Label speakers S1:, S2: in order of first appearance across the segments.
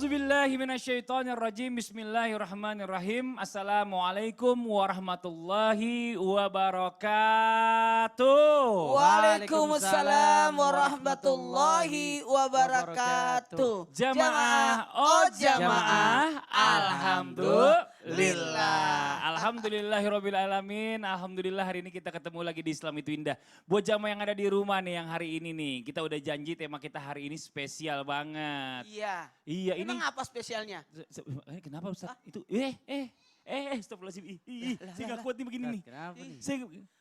S1: A'udzubillahiminasyaitonirrajim. Bismillahirrahmanirrahim. Assalamualaikum warahmatullahi wabarakatuh.
S2: Waalaikumsalam warahmatullahi wabarakatuh.
S1: Jamaah, jamaah. Alhamdulillah. Alhamdulillahirabbil alamin. Alhamdulillah hari ini kita ketemu lagi di Islam Itu Indah. Buat jamaah yang ada di rumah nih yang hari ini nih, kita udah janji tema kita hari ini spesial banget.
S2: Iya.
S1: Iya, ini
S2: Emang apa spesialnya?
S1: Kenapa Ustaz? Itu astagfirullahaladzim. Saya gak kuat nih begini nih.
S3: Kenapa nih?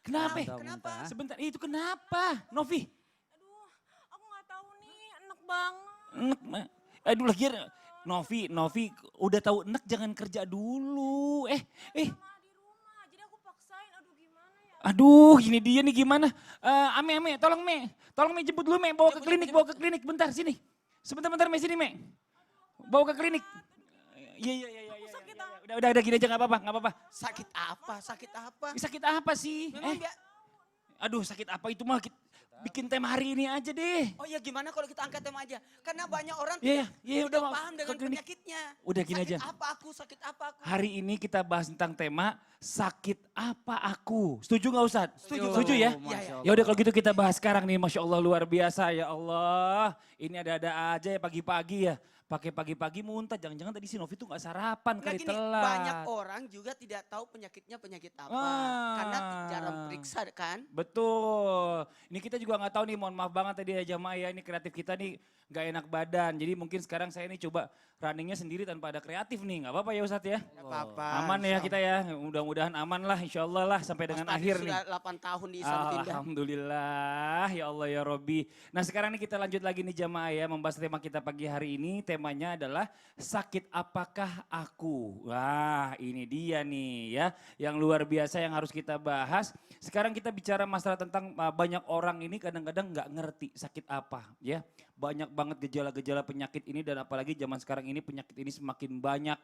S1: Kenapa?
S2: Kenapa?
S1: Sebentar, itu kenapa? Novi?
S4: Aduh, aku nggak tahu nih, enak banget.
S1: Aduh lagi Novi udah tahu enak jangan kerja dulu.
S4: Mama di rumah, jadi aku paksain. Aduh gimana ya?
S1: Aduh ini dia nih gimana? Ame, tolong Me jemput dulu Me, bawa ke klinik bentar sini. Sebentar Me sini Me. Bawa ke klinik. Iya. Udah gini aja nggak apa-apa.
S2: Sakit apa? Sakit
S1: Sakit apa sih?
S2: Memang
S1: Aduh sakit apa itu mah bikin tema hari ini aja deh.
S2: Oh ya gimana kalau kita angkat tema aja? Karena banyak orang
S1: Iya,
S2: tidak
S1: udah
S2: paham dengan penyakitnya.
S1: Udah gini aja.
S2: Sakit apa aku?
S1: Hari ini kita bahas tentang tema sakit apa aku. Setuju nggak Ustadz?
S2: Setuju.
S1: Ya?
S2: Iya.
S1: Ya udah kalau gitu kita bahas sekarang nih. Masya Allah luar biasa ya Allah. Ini ada-ada aja ya pagi-pagi ya. Pakai pagi-pagi muntah. Jangan-jangan tadi si Novi tuh nggak sarapan
S2: Nah
S1: kali
S2: gini,
S1: telat.
S2: banyak orang juga tidak tahu penyakitnya penyakit apa. Karena jarang periksa kan.
S1: Betul. Ini kita juga nggak tahu nih, mohon maaf banget tadi ya jamaah ya, ini kreatif kita nih nggak enak badan. Jadi mungkin sekarang saya ini coba runningnya sendiri tanpa ada kreatif nih, nggak apa-apa ya Ustadz ya?
S2: Nggak apa-apa.
S1: Aman ya kita ya, mudah-mudahan aman lah insya Allah lah sampai dengan
S2: Mas Tadi
S1: akhir nih.
S2: sudah 8 tahun di Islam Itu Indah.
S1: Alhamdulillah ya Allah ya Robbi. Nah sekarang ini kita lanjut lagi nih jamaah ya, membahas tema kita pagi hari ini. Temanya adalah sakit apakah aku? Wah ini dia nih ya, yang luar biasa yang harus kita bahas. Sekarang kita bicara masalah tentang banyak orang ini kadang-kadang nggak ngerti sakit apa ya. Banyak banget gejala-gejala penyakit ini dan apalagi zaman sekarang ini penyakit ini semakin banyak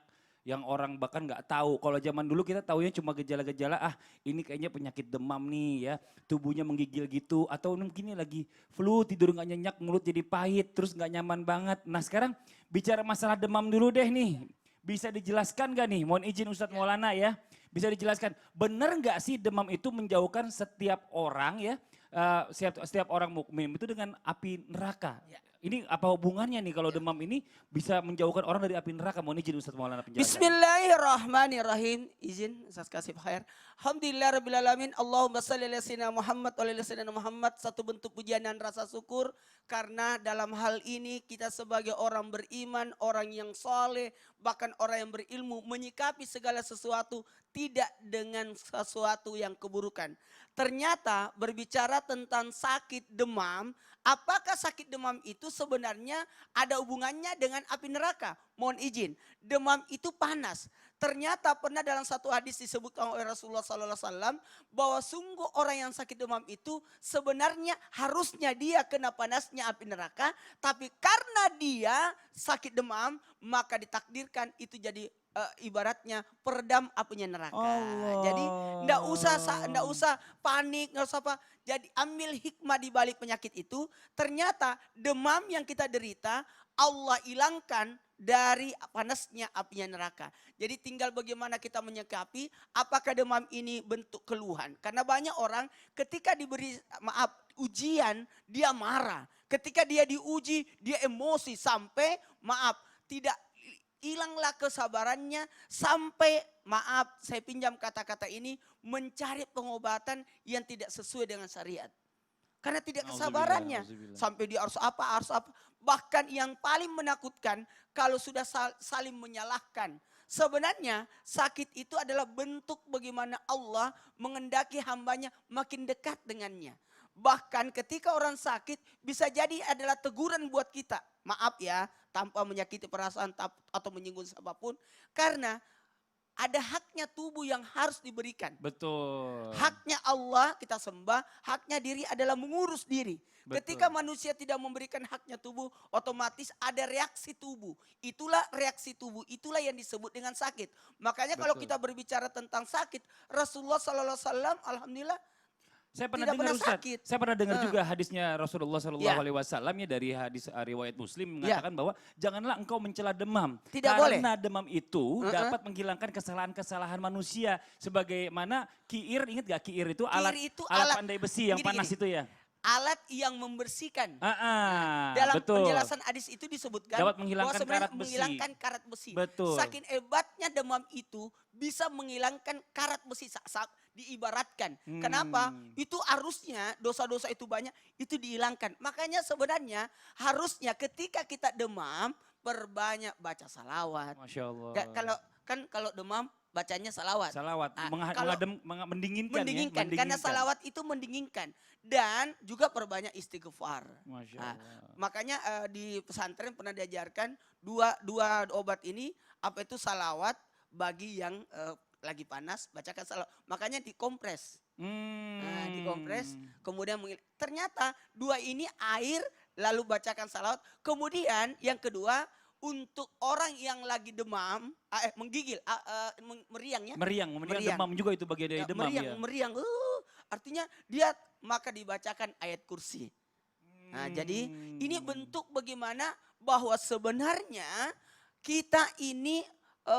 S1: yang orang bahkan nggak tahu. Kalau zaman dulu kita taunya cuma gejala-gejala, ini kayaknya penyakit demam nih ya, tubuhnya menggigil gitu, atau mungkin ini lagi flu, tidur nggak nyenyak, mulut jadi pahit, terus nggak nyaman banget. Nah sekarang bicara masalah demam dulu deh nih, bisa dijelaskan gak nih? Mohon izin Ustadz Maulana ya, bisa dijelaskan benar nggak sih demam itu menjauhkan setiap orang ya? Setiap orang mukmin itu dengan api neraka.
S2: Ya.
S1: Ini apa hubungannya nih kalau demam ini bisa menjauhkan orang dari api neraka? Mohon izin Ustaz Maulana penjelasan.
S2: Bismillahirrahmanirrahim. Izin Ustaz kasih khair. Alhamdulillah rabbil alamin. Allahumma shalli ala sayyidina Muhammad wa ala sayyidina Muhammad. Satu bentuk pujian dan rasa syukur karena dalam hal ini kita sebagai orang beriman, orang yang saleh, bahkan orang yang berilmu menyikapi segala sesuatu tidak dengan sesuatu yang keburukan. Ternyata berbicara tentang sakit demam, apakah sakit demam itu sebenarnya ada hubungannya dengan api neraka? Mohon izin, demam itu panas. Ternyata pernah dalam satu hadis disebutkan oleh Rasulullah SAW bahwa sungguh orang yang sakit demam itu sebenarnya harusnya dia kena panasnya api neraka. Tapi karena dia sakit demam maka ditakdirkan itu jadi ibaratnya peredam apinya neraka.
S1: Allah.
S2: Jadi enggak usah panik, enggak usah apa. Jadi ambil hikmah di balik penyakit itu. Ternyata demam yang kita derita Allah hilangkan dari panasnya apinya neraka. Jadi tinggal bagaimana kita menyikapi apakah demam ini bentuk keluhan. Karena banyak orang ketika diberi ujian dia marah. Ketika dia diuji dia emosi sampai tidak hilanglah kesabarannya sampai saya pinjam kata-kata ini mencari pengobatan yang tidak sesuai dengan syariat. Karena tidak kesabarannya sampai dia harus apa. Bahkan yang paling menakutkan kalau sudah saling menyalahkan. Sebenarnya sakit itu adalah bentuk bagaimana Allah mengendaki hambanya makin dekat dengannya. Bahkan ketika orang sakit bisa jadi adalah teguran buat kita. Maaf ya, tanpa menyakiti perasaan atau menyinggung siapapun. Karena ada haknya tubuh yang harus diberikan.
S1: Betul.
S2: Haknya Allah kita sembah, haknya diri adalah mengurus diri.
S1: Betul.
S2: Ketika manusia tidak memberikan haknya tubuh, otomatis ada reaksi tubuh. Itulah reaksi tubuh, itulah yang disebut dengan sakit. Makanya kalau kita berbicara tentang sakit, Rasulullah SAW alhamdulillah
S1: Saya pernah
S2: tidak
S1: dengar
S2: pernah
S1: Ustaz.
S2: sakit.
S1: Saya pernah dengar juga hadisnya Rasulullah Shallallahu
S2: Ya.
S1: Alaihi Wasallam ya dari hadis riwayat Muslim mengatakan bahwa janganlah engkau mencela demam.
S2: Tidak boleh.
S1: Karena demam itu dapat menghilangkan kesalahan-kesalahan manusia. Sebagaimana kiir, ingat gak kiir itu alat,
S2: itu
S1: alat
S2: alat.
S1: pandai besi yang
S2: Gini,
S1: panas
S2: gini.
S1: itu ya.
S2: Alat yang membersihkan. Dalam
S1: Betul.
S2: penjelasan hadis itu disebutkan
S1: Dapat menghilangkan
S2: bahwa sebenarnya
S1: karat besi.
S2: menghilangkan karat besi.
S1: Betul.
S2: Saking hebatnya demam itu bisa menghilangkan karat besi saat diibaratkan. Kenapa? Itu harusnya dosa-dosa itu banyak itu dihilangkan. Makanya sebenarnya harusnya ketika kita demam perbanyak baca salawat.
S1: Masya Allah.
S2: Kalau demam bacanya salawat.
S1: Salawat,
S2: Kalau
S1: mendinginkan,
S2: mendinginkan,
S1: ya.
S2: karena salawat itu mendinginkan dan juga perbanyak istighfar.
S1: Masya
S2: Nah,
S1: Allah.
S2: makanya di pesantren pernah diajarkan dua obat ini, apa itu salawat bagi yang lagi panas bacakan salawat. Makanya dikompres. Nah, dikompres kemudian ternyata dua ini air lalu bacakan salawat. Kemudian yang kedua untuk orang yang lagi demam, menggigil, meriang ya.
S1: Meriang demam juga itu bagian dari demam ya.
S2: Meriang. Artinya dia maka dibacakan ayat kursi. Nah, jadi ini bentuk bagaimana bahwa sebenarnya kita ini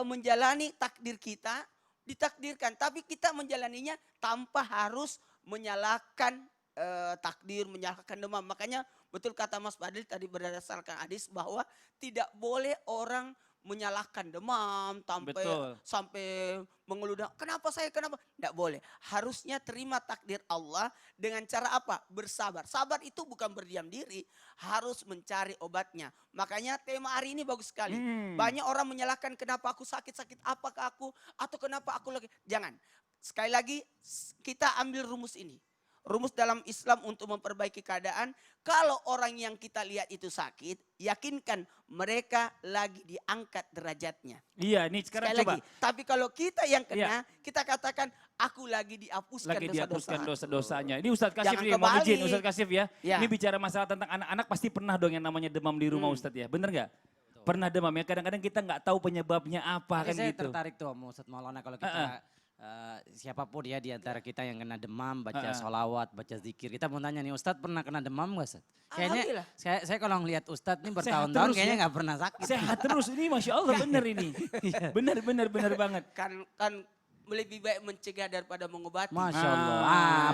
S2: menjalani takdir kita, ditakdirkan. Tapi kita menjalaninya tanpa harus menyalahkan takdir, menyalahkan demam. Makanya betul kata Mas Fadil tadi berdasarkan hadis bahwa tidak boleh orang menyalahkan demam sampai mengeluh. Kenapa? Tidak boleh. Harusnya terima takdir Allah dengan cara apa? Bersabar. Sabar itu bukan berdiam diri, harus mencari obatnya. Makanya tema hari ini bagus sekali. Banyak orang menyalahkan kenapa aku sakit apakah aku atau kenapa aku lagi. Jangan. Sekali lagi kita ambil rumus ini. Rumus dalam Islam untuk memperbaiki keadaan, kalau orang yang kita lihat itu sakit, yakinkan mereka lagi diangkat derajatnya.
S1: Iya, ini sekarang
S2: Sekali
S1: coba.
S2: lagi, tapi kalau kita yang kena, kita katakan aku lagi dihapuskan
S1: dosa-dosanya. Ini Ustadz Kasyif
S2: Jangan
S1: nih, mau
S2: kebalik.
S1: izin Ustadz Kasyif ya.
S2: Ya.
S1: Ini bicara masalah tentang anak-anak pasti pernah dong yang namanya demam di rumah Ustadz ya, bener nggak? Pernah demam ya, kadang-kadang kita nggak tahu penyebabnya apa kan
S3: Saya
S1: gitu.
S3: tertarik tuh sama Ustadz Maulana kalau kita siapapun ya di antara kita yang kena demam, baca sholawat, baca zikir. Kita mau tanya nih Ustadz pernah kena demam nggak Ustadz? Kayaknya
S2: Alhamdulillah.
S3: saya kalau ngelihat Ustadz nih
S1: Sehat
S3: bertahun-tahun
S1: terus
S3: kayaknya
S1: ya.
S3: nggak pernah sakit.
S1: Sehat terus, ini Masya Allah bener ini. Bener banget.
S2: Kan lebih baik mencegah daripada mengobati.
S3: Masya Allah.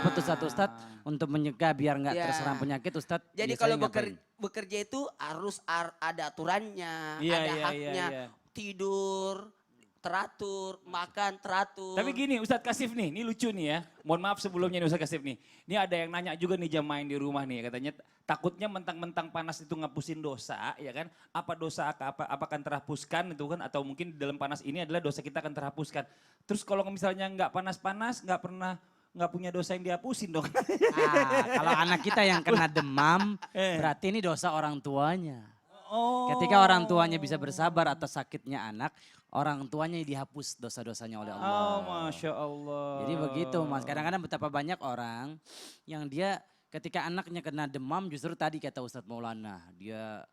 S3: Apa tuh Ustadz untuk mencegah biar nggak
S2: Ya.
S3: terserang penyakit Ustadz?
S2: Jadi
S3: biasanya
S2: kalau
S3: ngapain?
S2: bekerja itu harus ada aturannya,
S1: Iya,
S2: ada
S1: iya,
S2: haknya.
S1: iya.
S2: Tidur teratur, makan teratur.
S1: Tapi gini Ustadz Kasyif nih, ini lucu nih ya. Mohon maaf sebelumnya nih Ustadz Kasyif nih. Ini ada yang nanya juga nih jamaah yang di rumah nih. Katanya takutnya mentang-mentang panas itu ngapusin dosa ya kan. Apa dosa apa akan terhapuskan itu kan. Atau mungkin di dalam panas ini adalah dosa kita akan terhapuskan. Terus kalau misalnya nggak panas-panas, nggak punya dosa yang dihapusin dong.
S3: Kalau anak kita yang kena demam, berarti ini dosa orang tuanya.
S1: Oh.
S3: Ketika orang tuanya bisa bersabar atas sakitnya anak, orang tuanya dihapus dosa-dosanya oleh Allah.
S1: Oh Masya Allah.
S3: Jadi begitu Mas, kadang-kadang betapa banyak orang yang dia ketika anaknya kena demam justru tadi kata Ustadz Maulana, dia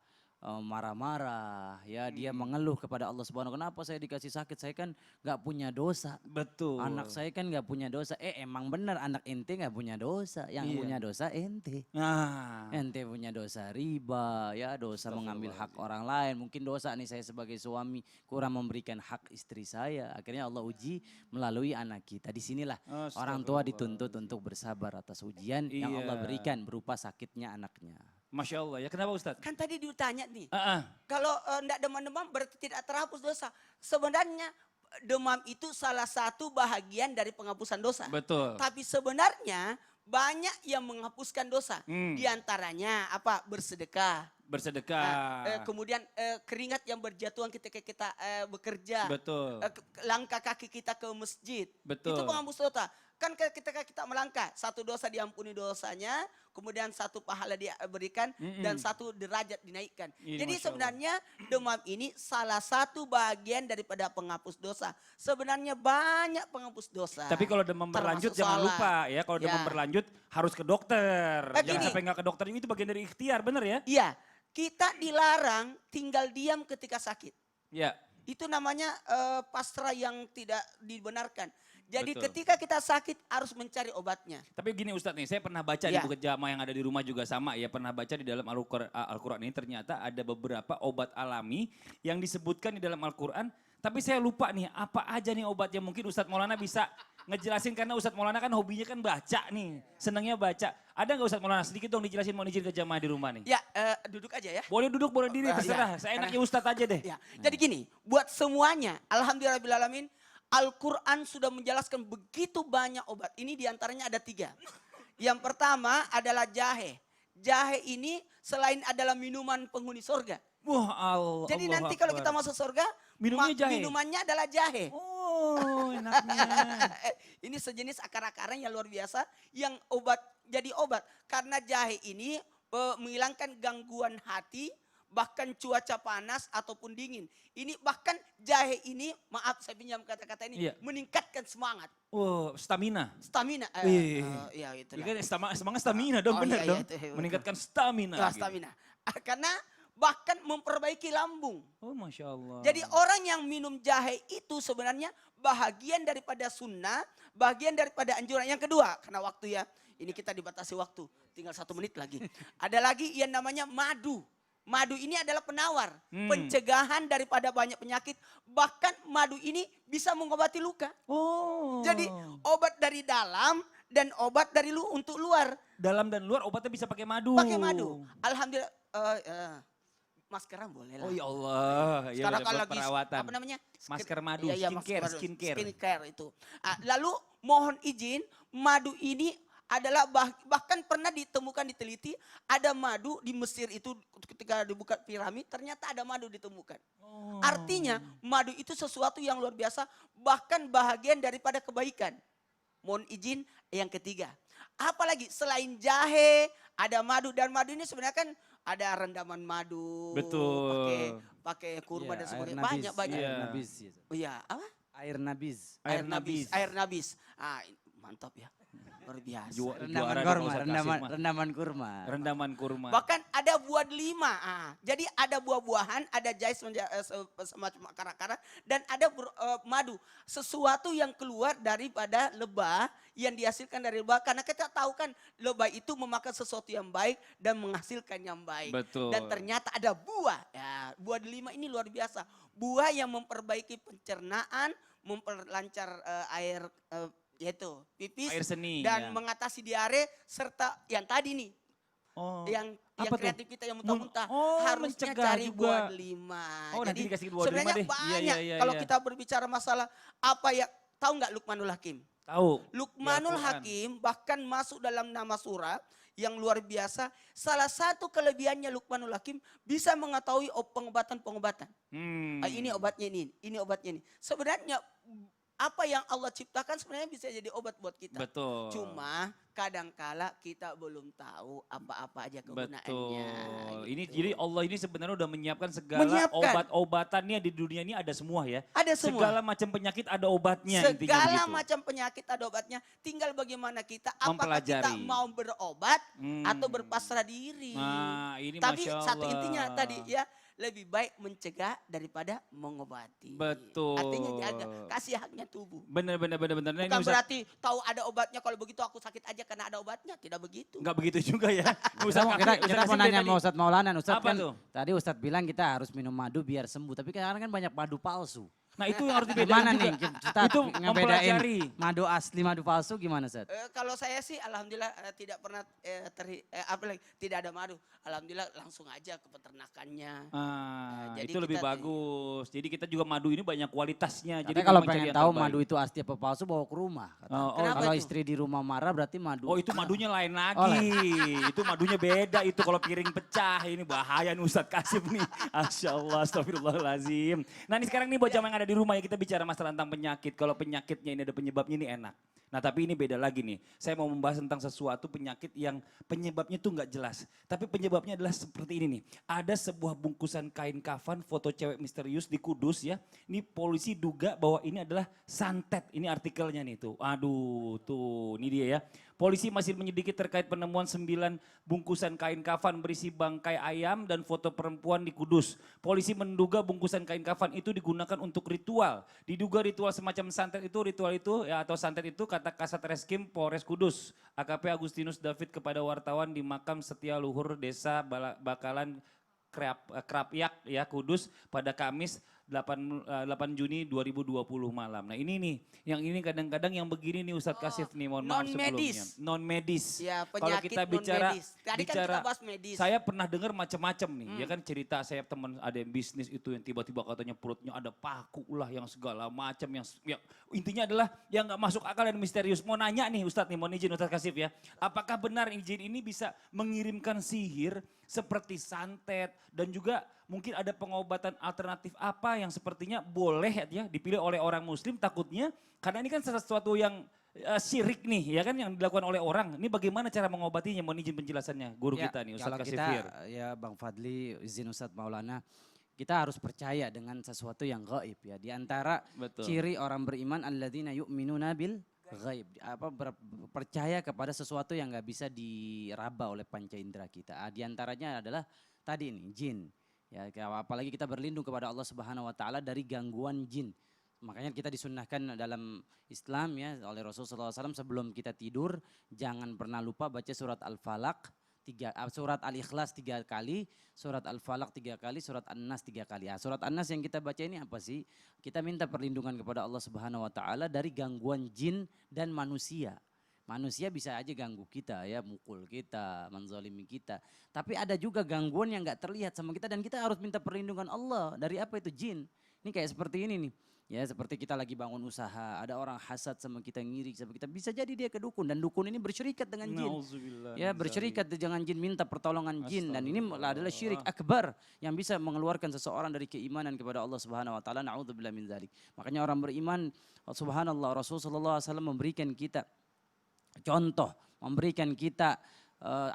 S3: marah-marah, ya dia mengeluh kepada Allah Subhanahu. Kenapa saya dikasih sakit? Saya kan nggak punya dosa.
S1: Betul.
S3: Anak saya kan nggak punya dosa. Emang benar anak ente nggak punya dosa. Yang
S1: Iya.
S3: punya dosa ente.
S1: Nah.
S3: Ente punya dosa riba, ya dosa mengambil hak orang lain. Mungkin dosa nih saya sebagai suami kurang memberikan hak istri saya. Akhirnya Allah uji melalui anak kita. Disinilah orang tua dituntut untuk bersabar atas ujian yang Allah
S1: Iya.
S3: berikan berupa sakitnya anaknya.
S1: Masya Allah ya, kenapa Ustadz?
S2: Kan tadi ditanya nih,
S1: Ah, ah.
S2: kalau enggak demam-demam berarti tidak terhapus dosa. Sebenarnya demam itu salah satu bahagian dari penghapusan dosa.
S1: Betul.
S2: Tapi sebenarnya banyak yang menghapuskan dosa. Di antaranya apa? Bersedekah.
S1: Bersedekah.
S2: Kemudian keringat yang berjatuhan ketika kita bekerja.
S1: Betul.
S2: Langkah kaki kita ke masjid.
S1: Betul.
S2: Itu penghapus dosa. Kan ketika kita melangkah, satu dosa diampuni dosanya, kemudian satu pahala diberikan, dan satu derajat dinaikkan.
S1: Ini
S2: Jadi
S1: Masya
S2: sebenarnya demam ini salah satu bagian daripada penghapus dosa. Sebenarnya banyak penghapus dosa.
S1: Tapi kalau demam berlanjut
S2: Termasuk
S1: jangan
S2: sholat.
S1: lupa ya, kalau demam
S2: Ya.
S1: berlanjut harus ke dokter. Jangan
S2: Gini.
S1: sampai nggak ke dokter, itu bagian dari ikhtiar, bener ya?
S2: Iya, kita dilarang tinggal diam ketika sakit.
S1: Ya.
S2: Itu namanya pasrah yang tidak dibenarkan. Jadi
S1: Betul.
S2: ketika kita sakit harus mencari obatnya.
S1: Tapi gini Ustadz nih, saya pernah baca di
S2: Ya.
S1: buku jamaah yang ada di rumah juga sama ya. Pernah baca di dalam Al-Quran ini ternyata ada beberapa obat alami yang disebutkan di dalam Al-Quran. Tapi saya lupa nih apa aja nih obatnya. Mungkin Ustadz Maulana bisa ngejelasin karena Ustadz Maulana kan hobinya kan baca nih. Senangnya baca. Ada nggak Ustadz Maulana sedikit dong dijelasin mau izin ke jamaah di rumah nih?
S2: Ya, duduk aja ya.
S1: Boleh duduk, boleh diri,
S2: Ya,
S1: terserah. Saya
S2: karena-
S1: enaknya Ustadz aja deh.
S2: Ya. Jadi gini, buat semuanya, alhamdulillahirrahmanirrahim, Al-Quran sudah menjelaskan begitu banyak obat. Ini diantaranya ada 3. Yang pertama adalah jahe. Jahe ini selain adalah minuman penghuni surga.
S1: Wah Allah.
S2: Jadi
S1: Allah
S2: nanti kalau
S1: Akbar.
S2: kita masuk surga,
S1: Minumnya jahe?
S2: minumannya adalah jahe.
S1: Oh enaknya.
S2: Ini sejenis akar-akaran yang luar biasa yang jadi obat. Karena jahe ini menghilangkan gangguan hati, bahkan cuaca panas ataupun dingin. Ini bahkan jahe ini, maaf saya pinjam kata-kata ini,
S1: Iya.
S2: meningkatkan semangat,
S1: Oh stamina.
S2: stamina.
S1: Wih.
S2: Ya itu
S1: Iya kan semangat stamina dong,
S2: Oh,
S1: bener
S2: iya,
S1: dong.
S2: itu, betul.
S1: Meningkatkan stamina. gitu.
S2: Stamina. Karena bahkan memperbaiki lambung.
S1: Oh Masya Allah.
S2: Jadi orang yang minum jahe itu sebenarnya bahagian daripada sunnah, bahagian daripada anjuran. Yang kedua, karena waktu ya, ini kita dibatasi waktu, tinggal 1 menit lagi. Ada lagi yang namanya madu. Madu ini adalah penawar, pencegahan daripada banyak penyakit. Bahkan madu ini bisa mengobati luka.
S1: Oh.
S2: Jadi obat dari dalam dan obat dari untuk luar.
S1: Dalam dan luar obatnya bisa pakai madu.
S2: Pakai madu. Alhamdulillah. Maskeran boleh lah.
S1: Oh ya Allah. Ya
S2: Sekarang
S1: udah
S2: kalau
S1: buat
S2: lagi
S1: perawatan.
S2: apa namanya?
S1: Masker madu,
S2: Iya, iya,
S1: skincare,
S2: masker madu,
S1: skincare.
S2: skincare itu. Lalu mohon izin, madu ini adalah bahkan pernah ditemukan diteliti ada madu di Mesir itu ketika dibuka piramid ternyata ada madu ditemukan.
S1: Oh.
S2: Artinya madu itu sesuatu yang luar biasa bahkan bahagian daripada kebaikan. Mohon izin yang ketiga. Apalagi selain jahe ada madu dan madu ini sebenarnya kan ada rendaman madu.
S1: Betul.
S2: Pakai kurma
S3: Iya,
S2: dan
S3: air
S2: sebagainya.
S3: nabis,
S2: Banyak.
S1: Iya.
S3: Air nabis. Gitu.
S2: Oh iya, apa?
S3: Air nabis.
S1: Air nabis.
S2: Air nabis. Mantap ya. Luar biasa.
S3: Rendaman
S1: Juara
S3: kurma,
S1: Pak Ustadz
S3: rendaman,
S1: Kasim mah.
S3: rendaman kurma.
S1: Rendaman kurma.
S2: Bahkan ada buah delima. Jadi ada buah-buahan, ada jahe semacam akar-akaran dan ada madu. Sesuatu yang keluar daripada lebah yang dihasilkan dari lebah. Karena kita tahu kan lebah itu memakan sesuatu yang baik dan menghasilkan yang baik.
S1: Betul.
S2: Dan ternyata ada buah. Ya, buah delima ini luar biasa. Buah yang memperbaiki pencernaan, memperlancar air yaitu pipis
S1: Air seni.
S2: dan
S1: ya.
S2: mengatasi diare serta yang tadi nih
S1: Oh.
S2: yang
S1: Apa tuh?
S2: kreatif kita yang muntah-muntah
S1: Oh,
S2: harusnya
S1: mencegah
S2: cari
S1: juga.
S2: buah delima.
S1: Oh, nanti dikasih buah delima
S2: sebenarnya
S1: deh. Iya,
S2: banyak
S1: iya, iya,
S2: kalau
S1: iya.
S2: kita berbicara masalah apa ya, tahu nggak Luqmanul Hakim?
S1: Tahu.
S2: Luqmanul
S1: Al-Quran.
S2: Hakim bahkan masuk dalam nama surah yang luar biasa. Salah satu kelebihannya Luqmanul Hakim bisa mengetahui pengobatan-pengobatan. Ini obatnya ini obatnya ini. Sebenarnya apa yang Allah ciptakan sebenarnya bisa jadi obat buat kita.
S1: Betul.
S2: Cuma kadangkala kita belum tahu apa-apa aja kegunaannya.
S1: Betul.
S2: gitu.
S1: Ini jadi Allah ini sebenarnya udah menyiapkan segala
S2: Menyiapkan.
S1: obat-obatannya di dunia ini ada semua ya.
S2: Ada semua.
S1: Segala macam penyakit ada obatnya intinya
S2: Segala
S1: begitu.
S2: macam penyakit ada obatnya. Tinggal bagaimana kita, apakah kita
S1: Mempelajari.
S2: mau berobat
S1: Hmm.
S2: atau berpasrah diri.
S1: Nah, ini
S2: Tapi
S1: Masya
S2: satu
S1: Allah.
S2: intinya tadi ya, lebih baik mencegah daripada mengobati.
S1: Betul.
S2: Artinya jaga, kasih haknya tubuh.
S1: Bener. Nah, ini
S2: Bukan
S1: Ustaz,
S2: berarti tahu ada obatnya, kalau begitu aku sakit aja karena ada obatnya. Tidak begitu.
S1: nggak begitu juga ya.
S3: Kita mau nanya sama Ustadz Maulana. Ustadz
S1: Apa
S3: kan
S1: tuh?
S3: tadi Ustadz bilang kita harus minum madu biar sembuh. Tapi sekarang kan banyak madu palsu.
S1: Nah itu yang harus dibedain
S3: Gimana
S1: juga.
S3: nih Ustadz
S1: Itu
S3: ngebedain
S1: mempelajari.
S3: madu asli, madu palsu gimana Ustadz?
S2: Kalau saya sih alhamdulillah tidak pernah tidak ada madu. Alhamdulillah langsung aja ke peternakannya. Jadi
S1: Itu lebih
S2: kita-
S1: bagus. Jadi kita juga madu ini banyak kualitasnya.
S3: Tapi
S1: Jadi
S3: kalau
S1: memang cari
S3: pengen
S1: yang
S3: tahu
S1: terbaik.
S3: madu itu asli apa palsu bawa ke rumah. kata.
S1: Oh,
S2: Kenapa
S3: Kalau
S2: itu?
S3: istri di rumah marah berarti madu.
S1: Oh itu madunya lain lagi.
S3: Oh,
S1: Itu madunya beda itu kalau piring pecah. Ini bahaya nih Ustadz Kasim nih. Masya Allah, astagfirullahaladzim. Nah ini sekarang nih buat jamaah yang ada di rumah ya kita bicara masalah tentang penyakit. Kalau penyakitnya ini ada penyebabnya ini enak. Nah tapi ini beda lagi nih. Saya mau membahas tentang sesuatu penyakit yang penyebabnya tuh nggak jelas. Tapi penyebabnya adalah seperti ini nih. Ada sebuah bungkusan kain kafan foto cewek misterius di Kudus ya. Ini polisi duga bahwa ini adalah santet. Ini artikelnya nih tuh. Aduh tuh ini dia ya. Polisi masih menyelidiki terkait penemuan 9 bungkusan kain kafan berisi bangkai ayam dan foto perempuan di Kudus. Polisi menduga bungkusan kain kafan itu digunakan untuk ritual. Diduga ritual semacam santet itu, ritual itu ya atau santet itu kata Kasat Reskrim Polres Kudus. AKP Agustinus David kepada wartawan di makam Setia Luhur Desa Bakalan Krapyak ya Kudus pada Kamis 8 Juni 2020 malam. Nah ini nih, yang ini kadang-kadang yang begini nih Ustadz Kasif nih, mohon maaf
S2: non-medis.
S1: sebelumnya. Non-medis.
S2: Ya,
S1: Kalau
S2: penyakit
S1: kita bicara,
S2: non-medis. Tadi kan kita bahas medis.
S1: saya pernah dengar macam-macam nih, ya kan cerita saya teman ada yang bisnis itu yang tiba-tiba katanya perutnya ada paku lah yang segala macam yang intinya adalah yang nggak masuk akal dan misterius. Mau nanya nih Ustadz nih, mohon izin Ustadz Kasif ya, apakah benar jin ini bisa mengirimkan sihir seperti santet dan juga mungkin ada pengobatan alternatif apa yang sepertinya boleh ya dipilih oleh orang muslim takutnya karena ini kan sesuatu yang syirik nih ya kan yang dilakukan oleh orang. Ini bagaimana cara mengobatinya? Mohon izin penjelasannya guru
S3: Ya,
S1: kita nih Ustadz
S3: kalau
S1: Kasifir.
S3: kita ya Bang Fadli, izin Ustadz Maulana, kita harus percaya dengan sesuatu yang gaib ya. Di antara
S1: Betul.
S3: ciri orang beriman alladzina yu'minuna bil gaib, percaya kepada sesuatu yang nggak bisa diraba oleh panca indera kita. Di antaranya adalah tadi ini jin. Ya, apalagi kita berlindung kepada Allah Subhanahu wa taala dari gangguan jin. Makanya kita disunnahkan dalam Islam ya oleh Rasulullah SAW sebelum kita tidur jangan pernah lupa baca surat Al-Falaq, surat Al-Ikhlas 3 kali, surat Al-Falaq 3 kali, surat An-Nas 3 kali. Surat An-Nas yang kita baca ini apa sih? Kita minta perlindungan kepada Allah Subhanahu wa taala dari gangguan jin dan manusia. Manusia bisa aja ganggu kita ya, mukul kita, menzalimi kita. Tapi ada juga gangguan yang gak terlihat sama kita dan kita harus minta perlindungan Allah dari apa itu jin. Ini kayak seperti ini nih. Ya seperti kita lagi bangun usaha, ada orang hasad sama kita, ngiri sama kita. Bisa jadi dia ke dukun dan dukun ini bersyirikat dengan jin. Ya bersyirikat dengan jin, minta pertolongan jin. Dan ini adalah syirik akbar yang bisa mengeluarkan seseorang dari keimanan kepada Allah Subhanahu wa taala. Na'udzubillah min dzalik. Makanya orang beriman, subhanallah, Rasulullah SAW memberikan kita contoh, memberikan kita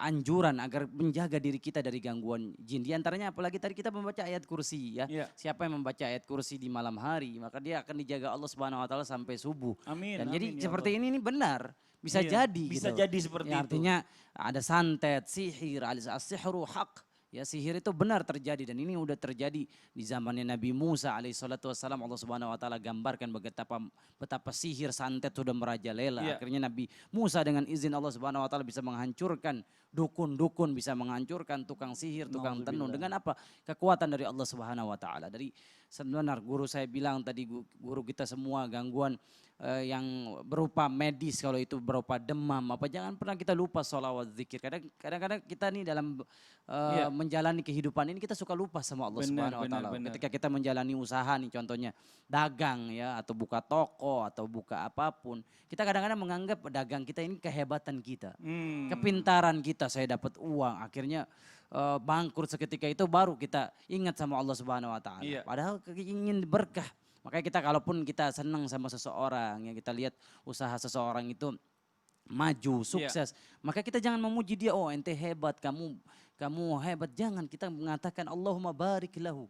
S3: anjuran agar menjaga diri kita dari gangguan jin. Di antaranya apalagi tadi kita membaca ayat kursi ya.
S1: Yeah.
S3: Siapa yang membaca ayat kursi di malam hari, maka dia akan dijaga Allah Subhanahu wa taala sampai subuh.
S1: Amin.
S3: Dan
S1: amin,
S3: jadi
S1: ya
S3: seperti
S1: Allah.
S3: ini benar, bisa
S1: Iya,
S3: jadi
S1: bisa
S3: gitu.
S1: jadi seperti
S3: Ya,
S1: itu.
S3: artinya ada santet, sihir, as-sihru haq. Ya sihir itu benar terjadi dan ini udah terjadi di zamannya Nabi Musa alaihissalatu wassalam. Allah Subhanahu wa taala gambarkan betapa sihir santet sudah merajalela.
S1: Iya.
S3: Akhirnya Nabi Musa dengan izin Allah Subhanahu wa taala bisa menghancurkan dukun-dukun, bisa menghancurkan tukang sihir, tukang tenun dengan apa? Kekuatan dari Allah Subhanahu wa taala. Dari sebenarnya guru saya bilang tadi, guru kita semua gangguan yang berupa medis, kalau itu berupa demam apa, jangan pernah kita lupa sholawat zikir. Kadang-kadang kita nih dalam menjalani kehidupan ini kita suka lupa sama Allah Subhanahu wa taala. Ketika kita menjalani usaha nih contohnya dagang ya atau buka toko atau buka apapun, kita kadang-kadang menganggap dagang kita ini kehebatan kita. Kepintaran kita, saya dapat uang, akhirnya bangkrut seketika itu baru kita ingat sama Allah Subhanahu wa taala.
S1: Iya.
S3: Padahal ingin berkah. Makanya kita kalaupun kita senang sama seseorang, ya kita lihat usaha seseorang itu maju, sukses, maka kita jangan memuji dia, oh ente hebat, kamu hebat. Jangan, kita mengatakan Allahumma barik lahu.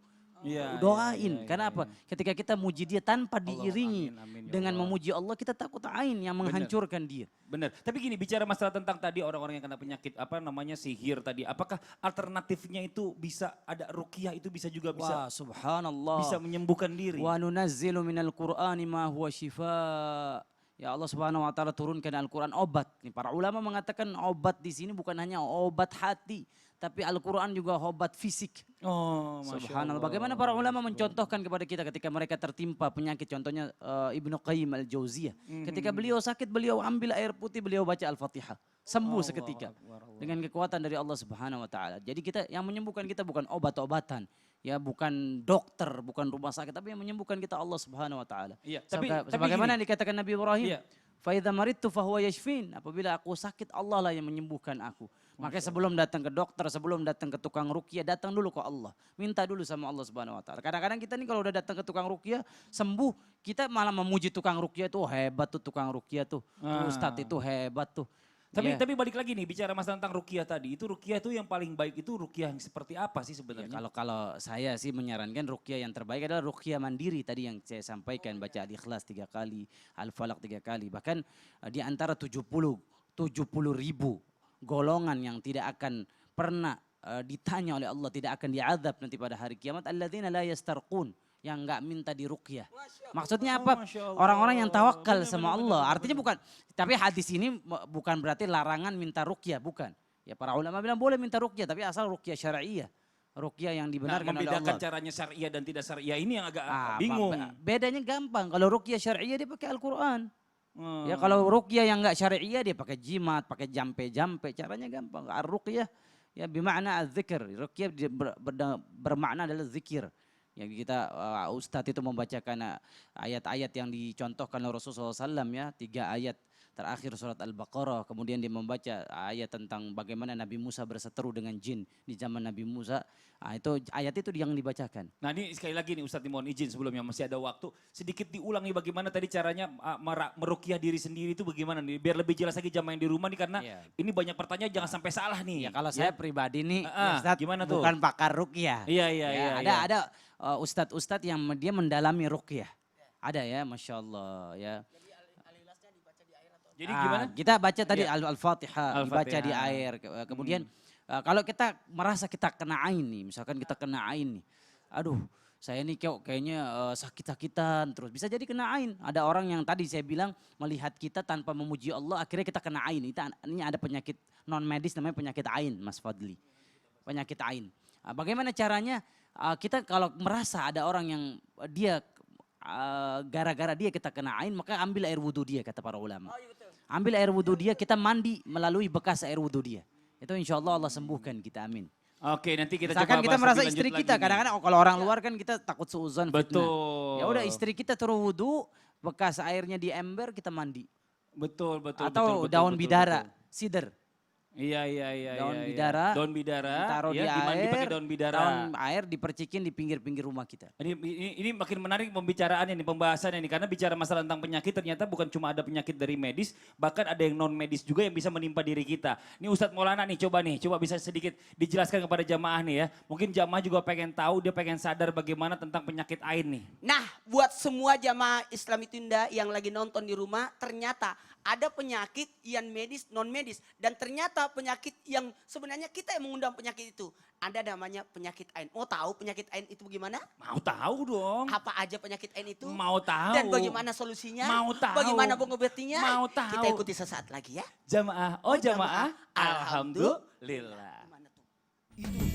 S3: Doain, karena apa? Ketika kita muji dia tanpa diiringi
S1: amin, ya
S3: dengan
S1: Allah.
S3: memuji Allah, kita takut ain yang menghancurkan dia.
S1: Benar. Tapi gini, bicara masalah tentang tadi orang-orang yang kena penyakit apa namanya sihir tadi, apakah alternatifnya itu bisa ada ruqyah, itu bisa juga
S3: Wah, subhanallah.
S1: bisa menyembuhkan diri?
S3: Wa nunazzilu minal Qur'ani ma huwa shifa. Ya Allah Subhanahu wa taala turunkan Al-Qur'an obat. Nih, para ulama mengatakan obat di sini bukan hanya obat hati, tapi Al-Qur'an juga obat fisik.
S1: Oh, Masya
S3: Subhanallah.
S1: Allah.
S3: Bagaimana para ulama mencontohkan kepada kita ketika mereka tertimpa penyakit, contohnya Ibnu Qayyim Al-Jauziyah. Ketika beliau sakit, beliau ambil air putih, beliau baca Al-Fatihah. Sembuh seketika. Dengan kekuatan dari Allah Subhanahu wa taala. Jadi kita yang menyembuhkan kita bukan obat-obatan, ya bukan dokter, bukan rumah sakit, tapi yang menyembuhkan kita Allah Subhanahu wa taala.
S1: Iya,
S3: Sebagaimana dikatakan Nabi Ibrahim,
S1: Iya.
S3: Fa idza maridtu fahuwa yashfin. Apabila aku sakit, Allah lah yang menyembuhkan aku. Makanya sebelum datang ke dokter, sebelum datang ke tukang ruqyah, datang dulu ke Allah. Minta dulu sama Allah Subhanahu wa taala. Kadang-kadang kita nih kalau udah datang ke tukang ruqyah, sembuh, kita malah memuji tukang ruqyah itu, oh, hebat tuh tukang ruqyah tuh. Tuh Ustadz itu hebat tuh.
S1: Tapi
S3: Ya.
S1: tapi balik lagi nih bicara masalah tentang ruqyah tadi. Itu ruqyah itu yang paling baik itu ruqyah yang seperti apa sih
S3: Ya,
S1: sebenarnya?
S3: kalau saya sih menyarankan ruqyah yang terbaik adalah ruqyah mandiri tadi yang saya sampaikan, baca Al-Ikhlas 3 kali, Al-Falaq 3 kali. Bahkan di antara 70 ribu golongan yang tidak akan pernah ditanya oleh Allah, tidak akan diazab nanti pada hari kiamat, alladzina la yastarqun, yang enggak minta diruqyah. Maksudnya apa?
S1: Masya Allah.
S3: Orang-orang yang tawakal
S1: Benar,
S3: sama
S1: benar,
S3: Allah.
S1: benar,
S3: Artinya bukan, tapi hadis ini bukan berarti larangan minta ruqyah, bukan. Ya para ulama bilang boleh minta ruqyah, tapi asal ruqyah syariah. Ruqyah yang
S1: Nah,
S3: dibenarkan oleh
S1: membedakan
S3: Allah.
S1: caranya syariah dan tidak syariah ini yang agak
S3: Ah,
S1: bingung.
S3: bedanya gampang. Kalau ruqyah syariah dia pakai Al-Quran.
S1: Hmm.
S3: Ya kalau ruqyah yang enggak syariah dia pakai jimat, pakai jampe-jampe. Caranya gampang. Ar-ruqyah ya bermakna az-zikr. Ruqyah bermakna adalah zikir. Yang kita Ustadz itu membacakan ayat-ayat yang dicontohkan oleh Rasulullah SAW ya. 3 ayat terakhir surat Al-Baqarah. Kemudian dia membaca ayat tentang bagaimana Nabi Musa berseteru dengan jin di zaman Nabi Musa. Itu ayat itu yang dibacakan.
S1: Nah ini sekali lagi nih Ustadz mohon izin sebelumnya masih ada waktu. Sedikit diulang nih bagaimana tadi caranya meruqyah diri sendiri itu bagaimana nih. Biar lebih jelas lagi jamaah yang di rumah nih karena
S3: Iya.
S1: ini banyak pertanyaan jangan sampai salah nih.
S3: Ya kalau saya pribadi nih, Ustadz,
S1: gimana tuh?
S3: bukan pakar ruqyah.
S1: Iya, iya,
S3: Ya,
S1: iya,
S3: Ada
S1: iya.
S3: ada ustadz-ustadz yang dia mendalami ruqyah. Ada ya, masya Allah ya.
S1: Jadi gimana?
S3: Kita baca tadi
S1: Iya.
S3: Al-Fatihah, dibaca di
S1: Al-Fatihah.
S3: air. Kemudian kalau kita merasa kita kena ain nih, misalkan kita kena ain nih. Aduh, saya nih kayaknya sakit-sakitan terus. Bisa jadi kena ain. Ada orang yang tadi saya bilang melihat kita tanpa memuji Allah, akhirnya kita kena ain. Ini ada penyakit non medis namanya penyakit ain, Mas Fadli. Penyakit ain. Bagaimana caranya? Kita kalau merasa ada orang yang dia gara-gara dia kita kena ain, maka ambil air wudhu dia kata para ulama. Ambil air wudhu dia, kita mandi melalui bekas air wudhu dia. Itu insya Allah Allah sembuhkan kita, amin.
S1: Oke nanti kita
S3: Misalkan
S1: coba
S3: kita
S1: bahas
S3: merasa
S1: lebih
S3: istri
S1: lanjut
S3: kita,
S1: lagi nih.
S3: kadang-kadang kalau orang luar kan kita takut suuzon fitnah.
S1: Betul.
S3: Ya udah istri kita turun wudhu, bekas airnya di ember kita mandi.
S1: Betul, betul.
S3: Atau
S1: betul,
S3: daun
S1: betul,
S3: bidara,
S1: betul.
S3: cider.
S1: Iya, iya, iya.
S3: Daun
S1: iya,
S3: bidara,
S1: iya. Daun bidara.
S3: Taruh
S1: ya,
S3: di
S1: dimandi pakai
S3: air,
S1: daun bidara.
S3: daun air dipercikin di pinggir-pinggir rumah kita.
S1: Ini makin menarik pembicaraannya nih, pembahasannya nih. Karena bicara masalah tentang penyakit ternyata bukan cuma ada penyakit dari medis, bahkan ada yang non medis juga yang bisa menimpa diri kita. Ini Ustadz Maulana nih coba bisa sedikit dijelaskan kepada jamaah nih ya. Mungkin jamaah juga pengen tahu, dia pengen sadar bagaimana tentang penyakit ain nih.
S2: Nah, buat semua jamaah Islam Tunda yang lagi nonton di rumah, ternyata ada penyakit yang medis, non medis, dan ternyata penyakit yang sebenarnya kita yang mengundang penyakit itu. Ada namanya penyakit ain. Mau tahu penyakit ain itu bagaimana?
S1: Mau tahu dong.
S2: Apa aja penyakit ain itu?
S1: Mau tahu.
S2: Dan bagaimana solusinya?
S1: Mau tahu.
S2: Bagaimana pengobatinya?
S1: Mau tahu.
S2: Kita ikuti sesaat lagi ya.
S1: Jamaah, oh jamaah,
S2: Alhamdulillah.
S1: alhamdulillah.
S2: Gimana tuh?